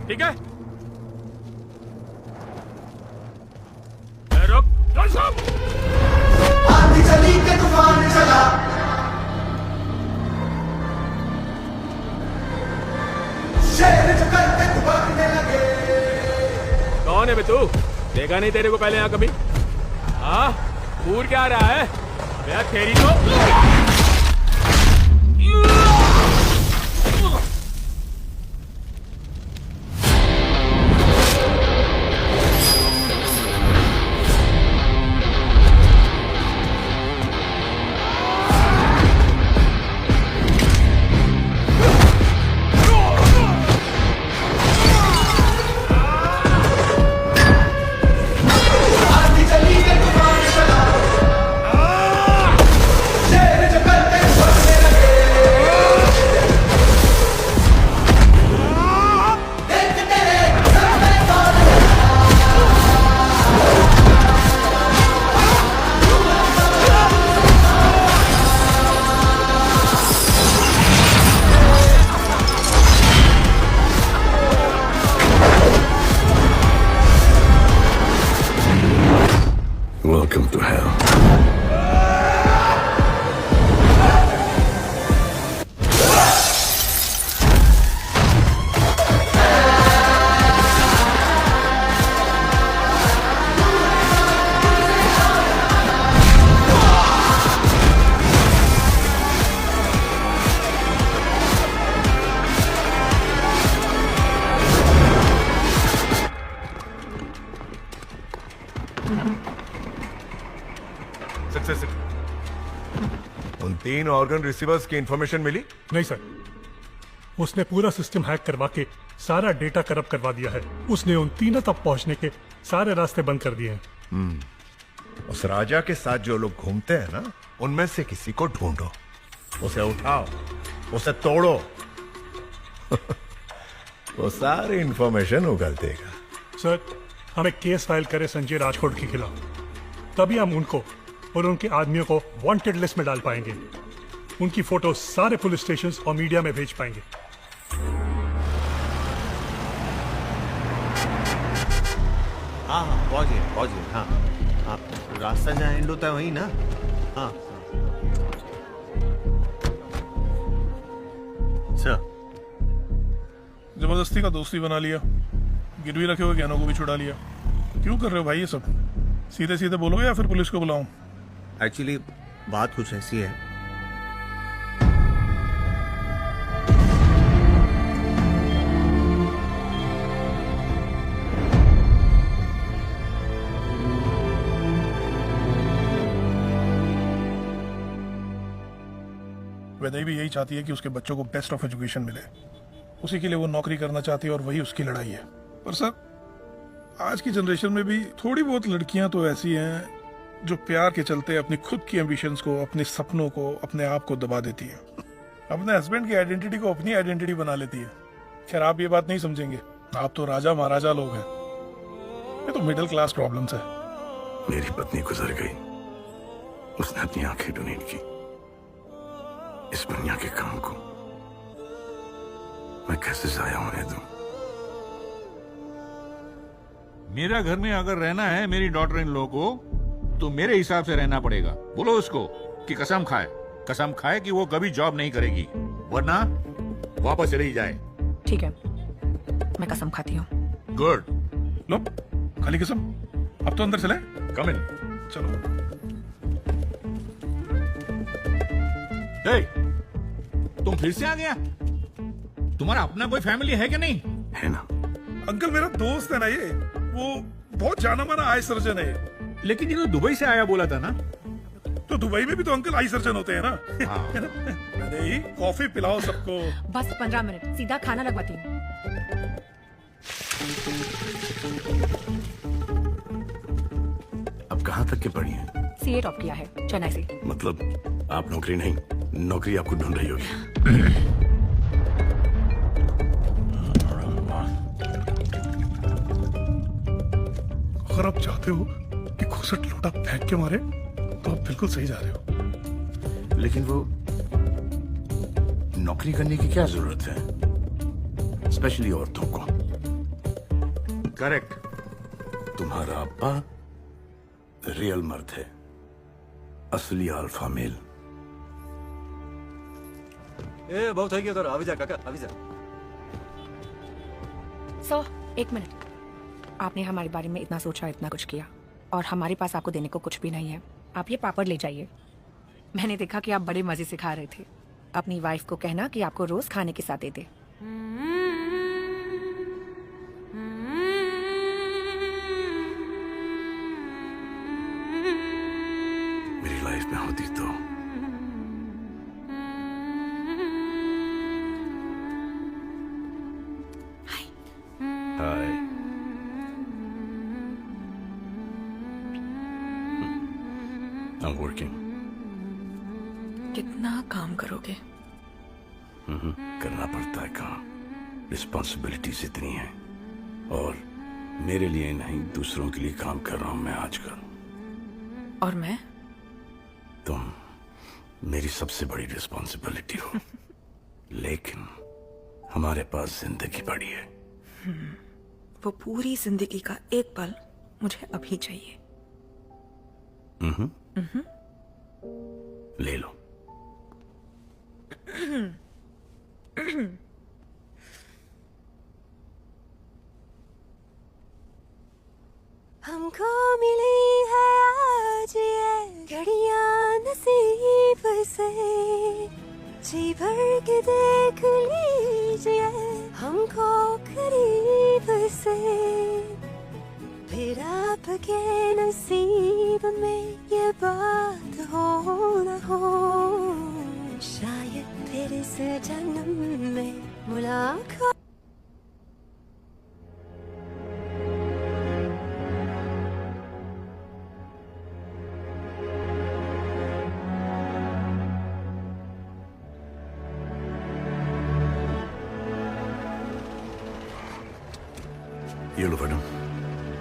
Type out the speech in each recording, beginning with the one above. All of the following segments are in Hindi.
ठीक है? रुक, आंधी चली के तूफान चला, शेर जो करते भागने लगे। कौन है बे तू? देखा नहीं तेरे को पहले यहाँ कभी? हाँ, पूर क्या रहा है? यार तेरी तो Welcome to hell. उन 3 ऑर्गन रिसीवर्स की इंफॉर्मेशन मिली? नहीं सर, उसने पूरा सिस्टम हैक करवा के सारा डेटा करप्ट करवा दिया है। उसने उन तीनों तक पहुंचने के सारे रास्ते बंद कर दिए हैं। उस राजा के साथ जो लोग घूमते हैं ना, उनमें से किसी को ढूंढो, उसे उठाओ, उसे तोड़ो। वो सारी इंफॉर्मेशन उगल देगा। सर, हमें केस फाइल करे संजय राजकोट के खिलाफ, तभी हम उनको और उनके आदमियों को वांटेड लिस्ट में डाल पाएंगे। उनकी फोटो सारे पुलिस स्टेशन और मीडिया में भेज पाएंगे। हाँ हाँ, पहुंच गए। हाँ हाँ, रास्ता जहाँ एंड होता है वही ना? हाँ सर। जबरदस्ती का दोस्ती बना लिया, गिरवी रखे हुए ज्ञानों को भी छुड़ा लिया। क्यों कर रहे हो भाई ये सब? सीधे सीधे बोलोगे या फिर पुलिस को बुलाऊं? एक्चुअली बात कुछ ऐसी है। वैदई भी यही चाहती है कि उसके बच्चों को बेस्ट ऑफ एजुकेशन मिले। उसी के लिए वो नौकरी करना चाहती है और वही उसकी लड़ाई है। पर सर, आज की जनरेशन में भी थोड़ी बहुत लड़कियां तो ऐसी हैं जो प्यार के चलते अपनी खुद की एम्बिशंस को, अपने सपनों को, अपने आप को दबा देती है। अपने हस्बैंड की आइडेंटिटी को अपनी आइडेंटिटी बना लेती है। खैर, आप ये बात नहीं समझेंगे, आप तो राजा महाराजा लोग हैं। ये तो मिडिल क्लास प्रॉब्लम्स है। मेरी पत्नी गुजर गई, उसने अपनी आंखें डोनेट की। इस दुनिया के काम को मैं कैसे जाया होने दूं? मेरा घर में अगर रहना है मेरी डॉटर इन लो को, तो मेरे हिसाब से रहना पड़ेगा। बोलो उसको कि कसम खाए कि वो कभी जॉब नहीं करेगी, वरना वापस चली जाए। ठीक है, मैं कसम खाती हूँ। गुड। लो, खाली कसम। अब तो अंदर चले। कम इन। चलो। हे, तुम फिर से आ गया? तुम्हारा अपना कोई फैमिली है कि नहीं? है ना। अंकल, मेरा दोस्त है ना ये, वो बहुत जाना माना आई सर्जन है। लेकिन ये तो दुबई से आया बोला था ना? तो दुबई में भी तो अंकल आई सर्जन होते हैं ना। हाँ। अरे कॉफी पिलाओ सबको। बस 15 मिनट, सीधा खाना लगवाती हूँ। अब कहाँ तक के पढ़ी हैं? सीए टॉप किया है चेन्नई से। मतलब आप नौकरी नहीं, नौकरी आपको ढूंढ रही होगी। अगर आप चाहते हो कि घुसट लोटा फेंक के मारे, तो आप बिल्कुल सही जा रहे हो। लेकिन वो नौकरी करने की क्या जरूरत है, स्पेशली औरतों को? करेक्ट। तुम्हारा अब्बा रियल मर्द है, असली अल्फा मेल। ए बहुत થઈ ગયો તારો આવી જા કાકા આવી જા। सो एक मिनट, आपने हमारे बारे में इतना सोचा, इतना कुछ किया, और हमारे पास आपको देने को कुछ भी नहीं है। आप ये पापड़ ले जाइए। मैंने देखा कि आप बड़े मजे से खा रहे थे। अपनी वाइफ को कहना कि आपको रोज खाने के साथ दे दे। मेरी लाइफ में होती तो हाय। I'm working. कितना काम करोगे? करना पड़ता है काम, रिस्पॉन्सिबिलिटीज इतनी है, और मेरे लिए नहीं दूसरों के लिए काम कर रहा हूं मैं आजकल। और मैं? तुम मेरी सबसे बड़ी रिस्पॉन्सिबिलिटी हो। लेकिन हमारे पास जिंदगी पड़ी है। वो पूरी जिंदगी का एक पल मुझे अभी चाहिए। ले लो। हमको मिली है आज ये घड़ियां नसीब से, जी भर के देख लीजिए हमको करीब से, फिर आपके नसीब में ये बात हो न हो, शायद फिर इस जन्म में मुलाकात। ये लो मैडम,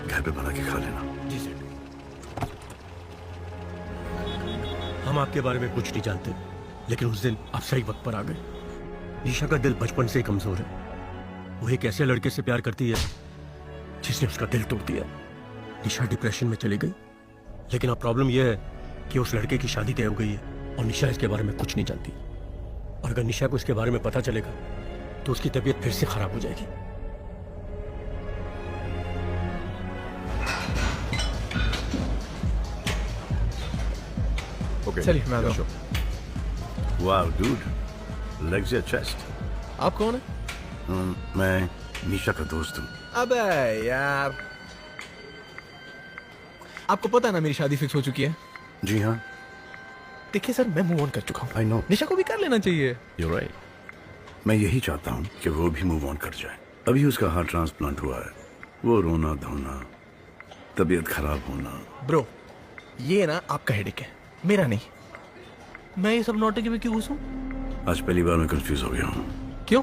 घर पे बना के खा लेना। जी सर। हम आपके बारे में कुछ नहीं जानते, लेकिन उस दिन आप सही वक्त पर आ गए। निशा का दिल बचपन से ही कमजोर है। वो एक ऐसे लड़के से प्यार करती है जिसने उसका दिल तोड़ दिया। निशा डिप्रेशन में चली गई, लेकिन अब प्रॉब्लम यह है कि उस लड़के की शादी तय हो गई है और निशा इसके बारे में कुछ नहीं जानती। और अगर निशा को इसके बारे में पता चलेगा तो उसकी तबीयत फिर से खराब हो जाएगी। चलिए मैं आता हूँ। वाह डूड, लेग्स या चेस्ट। आप कौन है? मैं निशा का दोस्त हूँ। अबे यार, आपको पता है ना मेरी शादी फिक्स हो चुकी है। जी हाँ। देखिए सर, मैं मूव ऑन कर चुका हूँ। I know. निशा को भी कर लेना चाहिए। You're right. मैं यही चाहता हूँ कि वो भी मूव ऑन कर जाए। अभी उसका हार्ट ट्रांसप्लांट हुआ है। वो रोना धोना, तबीयत खराब होना। ब्रो, ये ना आपका हेडेक है, मेरा नहीं। मैं ये सब नौटंकी में क्यों घुसूं? आज पहली बार मैं कंफ्यूज हो गया हूँ। क्यों?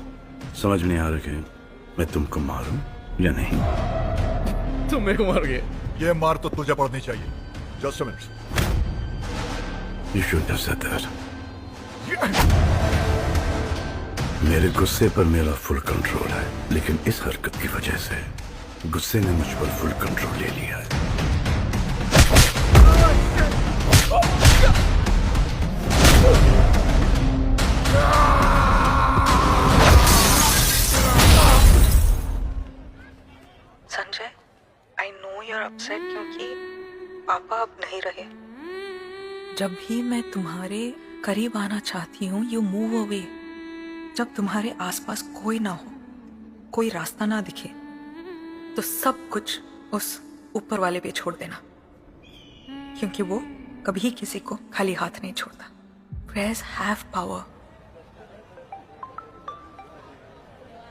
समझ नहीं आ रहा कि मैं तुमको मारूं या नहीं। तुम मेरे को मारोगे? ये मार तो तुझे पड़नी चाहिए। Just a minute. You shouldn't have said that. मेरे गुस्से पर मेरा फुल कंट्रोल है, लेकिन इस हरकत की वजह से गुस्से ने मुझ पर फुल कंट्रोल ले लिया है। Sanjay, I know you are upset क्योंकि पापा अब नहीं रहे। जब भी मैं तुम्हारे करीब आना चाहती हूँ, यू मूव अवे। जब तुम्हारे आसपास कोई ना हो, कोई रास्ता ना दिखे, तो सब कुछ उस ऊपर वाले पे छोड़ देना, क्योंकि वो कभी किसी को खाली हाथ नहीं छोड़ता। Prayers have power.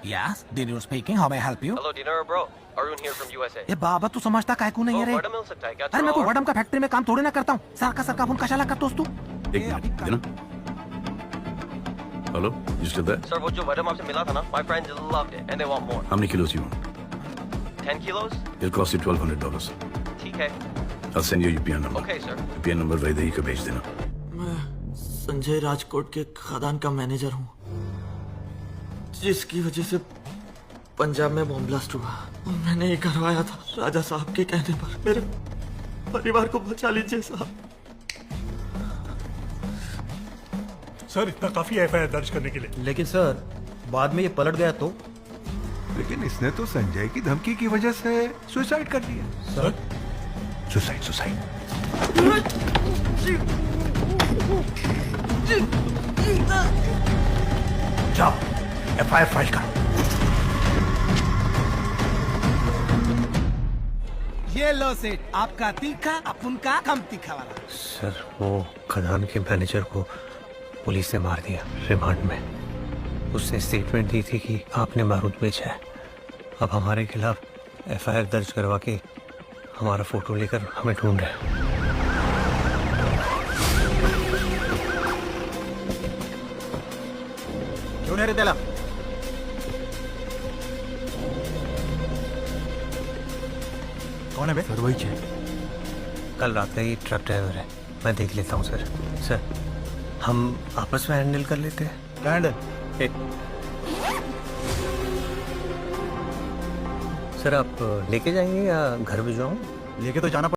Yes, Dinu speaking. How may I help you? Hello, Dinero bro. Arun here from USA. ये बाबा तू समझता काय को नहीं है रे? वडा मिल सकता है क्या? अरे मैं को वडम का फैक्ट्री में काम थोड़ी ना करता हूँ। सरका फोन कशाला करतोस तू? एक मिनट, देना। Hello, you still there? Sir, वो जो वडम आपसे मिला था ना, my friends loved it and they want more. How many kilos you want? 10 kilos? It'll cost you $1,200. ठीक है। I'll send you UPN number. Okay, sir. UPN number Vaidehi को भेज देना। मैं संजय राजकोट के खदान का मैनेजर हूँ, जिसकी वजह से पंजाब में बॉम्ब ब्लास्ट हुआ। मैंने ही करवाया था राजा साहब के कहने पर। मेरे परिवार को बचा लीजिए साहब। सर इतना काफी एफआईआर दर्ज करने के लिए। लेकिन सर बाद में ये पलट गया तो? लेकिन इसने तो संजय की धमकी की वजह से सुसाइड कर लिया। Sir suicide suicide. जाओ एफआईआर फाइल करो। ये लो सेठ, आपका तीखा अपन का कम तीखा वाला। सर वो खदान के मैनेजर को पुलिस ने मार दिया रिमांड में। उसने स्टेटमेंट दी थी कि आपने बारूद बेचा है। अब हमारे खिलाफ एफआईआर दर्ज करवा के हमारा फोटो लेकर हमें ढूंढ रहे हैं। क्यों नहीं तेला? कौन है बे? सर वही है, कल रात का ही ट्रक ड्राइवर है। मैं देख लेता हूँ सर। सर हम आपस में हैंडल कर लेते हैं। क्या हैंडल? सर आप लेके जाएंगे या घर भिजवाऊं? लेके तो जाना